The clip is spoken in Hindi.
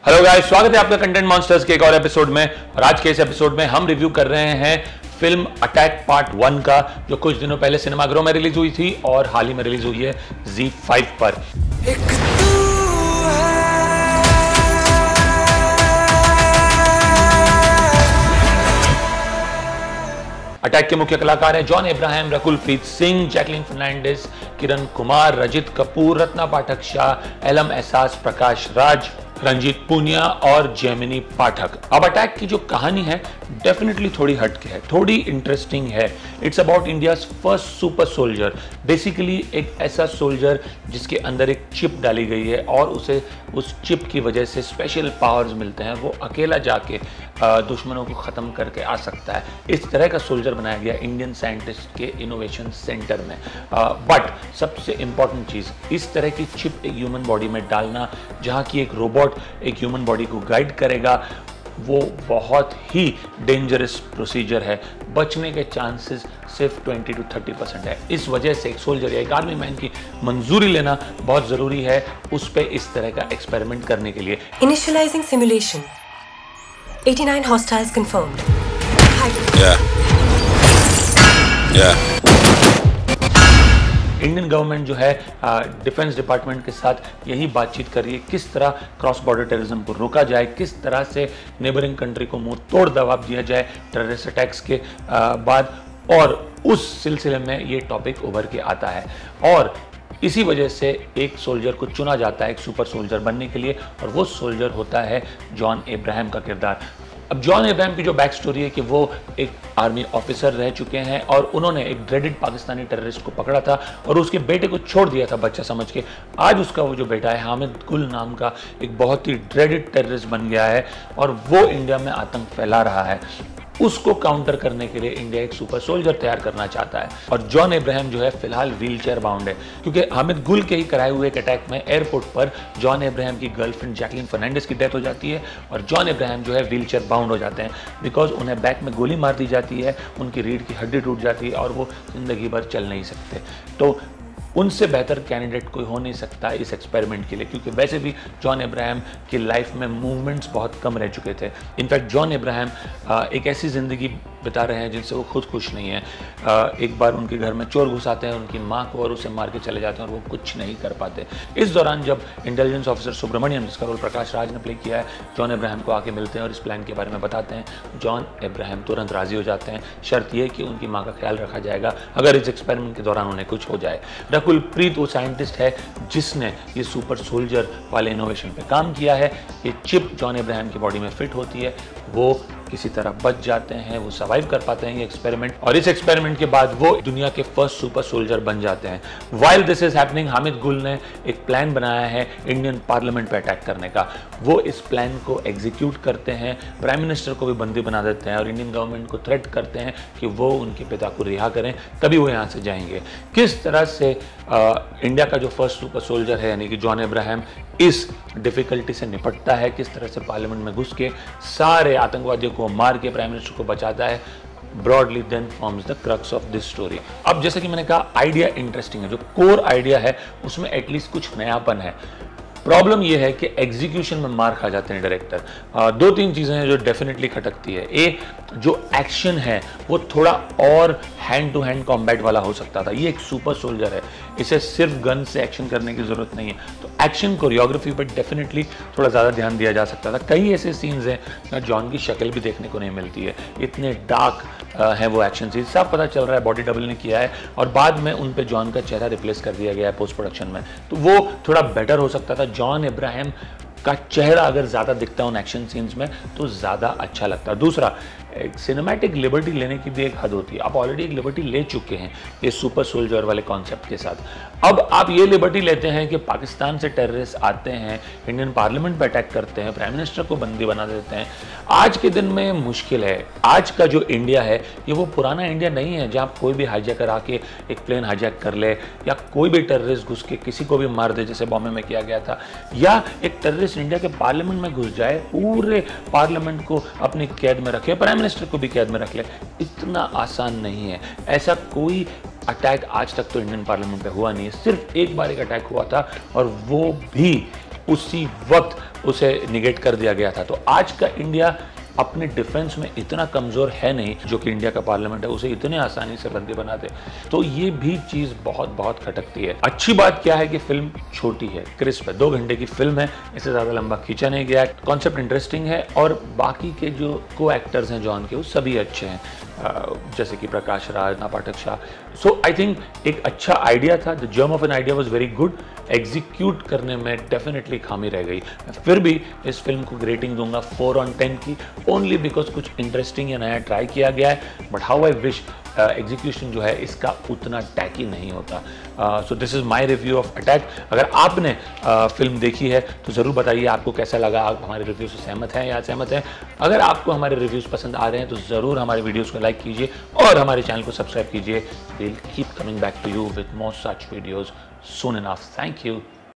हेलो गाइस, स्वागत है आपका कंटेंट मॉन्स्टर्स के एक और एपिसोड में। और आज के इस एपिसोड में हम रिव्यू कर रहे हैं फिल्म अटैक पार्ट 1 का, जो कुछ दिनों पहले सिनेमाघरों में रिलीज हुई थी और हाल ही में रिलीज हुई है ZEE5 पर। अटैक के मुख्य कलाकार हैं John Abraham, Rakul Preet Singh, Jacqueline Fernandes, Kiran Kumar, Rajit Kapoor, Ratna Pathak Shah, alum एहसास, प्रकाश राज, रंजीत पूनिया और जेमिनी पाठक। अब अटैक की जो कहानी है डेफिनेटली थोड़ी हटके है, थोड़ी इंटरेस्टिंग है। It's about India's first super soldier. Basically एक ऐसा सोल्जर जिसके अंदर एक चिप डाली गई है और उसे उस चिप की वजह से स्पेशल पावर्स मिलते हैं। वो अकेला जाके दुश्मनों को ख़त्म करके आ सकता है। इस तरह का सोल्जर बनाया गया इंडियन साइंटिस्ट के इनोवेशन सेंटर में। बट सबसे इंपॉर्टेंट चीज़, इस तरह की चिप एक ह्यूमन बॉडी में डालना, जहाँ की एक रोबोट एक ह्यूमन बॉडी को गाइड करेगा, वो बहुत ही डेंजरस प्रोसीजर है। बचने के चांसेस सिर्फ 20 to 30% है। इस वजह से एक सोल्जर या एक आर्मी मैन की मंजूरी लेना बहुत ज़रूरी है उस पर इस तरह का एक्सपेरिमेंट करने के लिए। Initializing simulation. 89 hostiles confirmed. Indian government जो है डिफेंस डिपार्टमेंट के साथ यही बातचीत कर रही है, किस तरह क्रॉस बॉर्डर टेररिज्म को रोका जाए, किस तरह से नेबरिंग कंट्री को मुंह तोड़ जवाब दिया जाए टेररिस्ट अटैक्स के बाद। और उस सिलसिले में ये टॉपिक उभर के आता है और इसी वजह से एक सोल्जर को चुना जाता है एक सुपर सोल्जर बनने के लिए, और वो सोल्जर होता है जॉन अब्राहम का किरदार। अब जॉन अब्राहम की जो बैक स्टोरी है कि वो एक आर्मी ऑफिसर रह चुके हैं और उन्होंने एक ड्रेडेड पाकिस्तानी टेररिस्ट को पकड़ा था और उसके बेटे को छोड़ दिया था बच्चा समझ के। आज उसका वो जो बेटा है हामिद गुल नाम का एक बहुत ही ड्रेडेड टेररिस्ट बन गया है और वो इंडिया में आतंक फैला रहा है। उसको काउंटर करने के लिए इंडिया एक सुपर सोल्जर तैयार करना चाहता है और जॉन अब्राहम जो है फिलहाल व्हीलचेयर बाउंड है, क्योंकि हामिद गुल के ही कराए हुए एक अटैक में एयरपोर्ट पर जॉन अब्राहम की गर्लफ्रेंड जैकलीन फर्नांडिस की डेथ हो जाती है और जॉन अब्राहम जो है व्हीलचेयर बाउंड हो जाते हैं बिकॉज उन्हें बैक में गोली मार दी जाती है, उनकी रीढ़ की हड्डी टूट जाती है और वो जिंदगी भर चल नहीं सकते। तो उनसे बेहतर कैंडिडेट कोई हो नहीं सकता इस एक्सपेरिमेंट के लिए, क्योंकि वैसे भी जॉन अब्राहम की लाइफ में मूवमेंट्स बहुत कम रह चुके थे। इनफैक्ट जॉन अब्राहम एक ऐसी ज़िंदगी बिता रहे हैं जिनसे वो खुद खुश नहीं है। एक बार उनके घर में चोर घुस आते हैं उनकी माँ को और उसे मार के चले जाते हैं और वो कुछ नहीं कर पाते। इस दौरान जब इंटेलिजेंस ऑफिसर सुब्रमण्यम, जिसका रोल प्रकाश राज ने प्ले किया है, जॉन अब्राहम को आके मिलते हैं और इस प्लान के बारे में बताते हैं, जॉन अब्राहम तुरंत राजी हो जाते हैं। शर्त यह कि उनकी माँ का ख्याल रखा जाएगा अगर इस एक्सपेरिमेंट के दौरान उन्हें कुछ हो जाए। रकुल प्रीत वो साइंटिस्ट है जिसने ये सुपर सोल्जर वाले इनोवेशन पे काम किया है। ये चिप जॉन अब्राहम की बॉडी में फिट होती है, वो किसी तरह बच जाते हैं, वो सर्वाइव कर पाते हैं ये एक्सपेरिमेंट, और इस एक्सपेरिमेंट के बाद वो दुनिया के फर्स्ट सुपर सोल्जर बन जाते हैं। While this is happening, Hamid गुल ने एक प्लान बनाया है इंडियन पार्लियामेंट पे अटैक करने का। वो इस प्लान को एग्जीक्यूट करते हैं, प्राइम मिनिस्टर को भी बंदी बना देते हैं और इंडियन गवर्नमेंट को थ्रेट करते हैं कि वो उनके पिता को रिहा करें तभी वो यहाँ से जाएंगे। किस तरह से इंडिया का जो फर्स्ट सुपर सोल्जर है यानी कि जॉन अब्राहम इस डिफिकल्टी से निपटता है, किस तरह से पार्लियामेंट में घुस के सारे आतंकवादियों को मार के प्राइम मिनिस्टर को बचाता है, broadly then forms the crux of this story. अब जैसे कि मैंने कहा, आइडिया इंटरेस्टिंग है, जो कोर आइडिया है उसमें एटलीस्ट कुछ नयापन है। प्रॉब्लम यह है कि एग्जीक्यूशन में मार खा जाते हैं डायरेक्टर। दो तीन चीज़ें हैं जो डेफिनेटली खटकती है। एक, जो एक्शन है वो थोड़ा और हैंड टू हैंड कॉम्बैट वाला हो सकता था। ये एक सुपर सोल्जर है, इसे सिर्फ गन से एक्शन करने की ज़रूरत नहीं है, तो एक्शन कोरियोग्राफी पर डेफिनेटली थोड़ा ज़्यादा ध्यान दिया जा सकता था। कई ऐसे सीन्स हैं जहाँ जॉन की शक्ल भी देखने को नहीं मिलती है, इतने डार्क है वो एक्शन सीन्स। साफ पता चल रहा है बॉडी डबल ने किया है और बाद में उन पे जॉन का चेहरा रिप्लेस कर दिया गया है पोस्ट प्रोडक्शन में, तो वो थोड़ा बेटर हो सकता था। जॉन अब्राहम का चेहरा अगर ज़्यादा दिखता है उन एक्शन सीन्स में तो ज़्यादा अच्छा लगता है। दूसरा, एक सिनेमैटिक लिबर्टी लेने की भी एक हद होती है। आप ऑलरेडी एक लिबर्टी ले चुके हैं ये सुपर सोल्जर वाले कॉन्सेप्ट के साथ, अब आप ये लिबर्टी लेते हैं कि पाकिस्तान से टेररिस्ट आते हैं, इंडियन पार्लियामेंट पे अटैक करते हैं, प्राइम मिनिस्टर को बंदी बना देते हैं। आज के दिन में मुश्किल है। आज का जो इंडिया है ये वो पुराना इंडिया नहीं है जहाँ कोई भी हाईजैकर आके एक प्लेन हाईजैक कर ले या कोई भी टेररिस्ट घुस के किसी को भी मार दे जैसे बॉम्बे में किया गया था, या एक टेररिस्ट इंडिया के पार्लियामेंट में घुस जाए, पूरे पार्लियामेंट को अपनी कैद में रखे, प्राइम मिनिस्टर को भी कैद में रख ले। इतना आसान नहीं है। ऐसा कोई अटैक आज तक तो इंडियन पार्लियामेंट पे हुआ नहीं है। सिर्फ एक बार एक अटैक हुआ था और वो भी उसी वक्त उसे निगेट कर दिया गया था। तो आज का इंडिया अपने डिफेंस में इतना कमज़ोर है नहीं, जो कि इंडिया का पार्लियामेंट है उसे इतने आसानी से बंदी बना दे। तो ये भी चीज़ बहुत बहुत खटकती है। अच्छी बात क्या है कि फिल्म छोटी है, क्रिस्प है, 2 घंटे की फिल्म है, इससे ज़्यादा लंबा खींचा नहीं गया। कॉन्सेप्ट इंटरेस्टिंग है और बाकी के जो को एक्टर्स हैं जॉन के, वो सभी अच्छे हैं, जैसे कि प्रकाश राज, पाठक शाह। सो आई थिंक एक अच्छा आइडिया था। The germ of an idea was very good. Execute करने में डेफिनेटली खामी रह गई। फिर भी इस फिल्म को रेटिंग दूंगा 4/10 की, ओनली बिकॉज कुछ इंटरेस्टिंग या नया ट्राई किया गया है। But how I wish execution जो है इसका उतना टैकी नहीं होता। So this is my review of attack. अगर आपने फिल्म देखी है तो ज़रूर बताइए आपको कैसा लगा, आप हमारे रिव्यू से सहमत हैं या असहमत हैं। अगर आपको हमारे रिव्यूज़ पसंद आ रहे हैं तो ज़रूर हमारे वीडियोज़ को लाइक कीजिए और हमारे चैनल को सब्सक्राइब कीजिए। We'll keep coming back to you with more such videos soon enough. Thank you.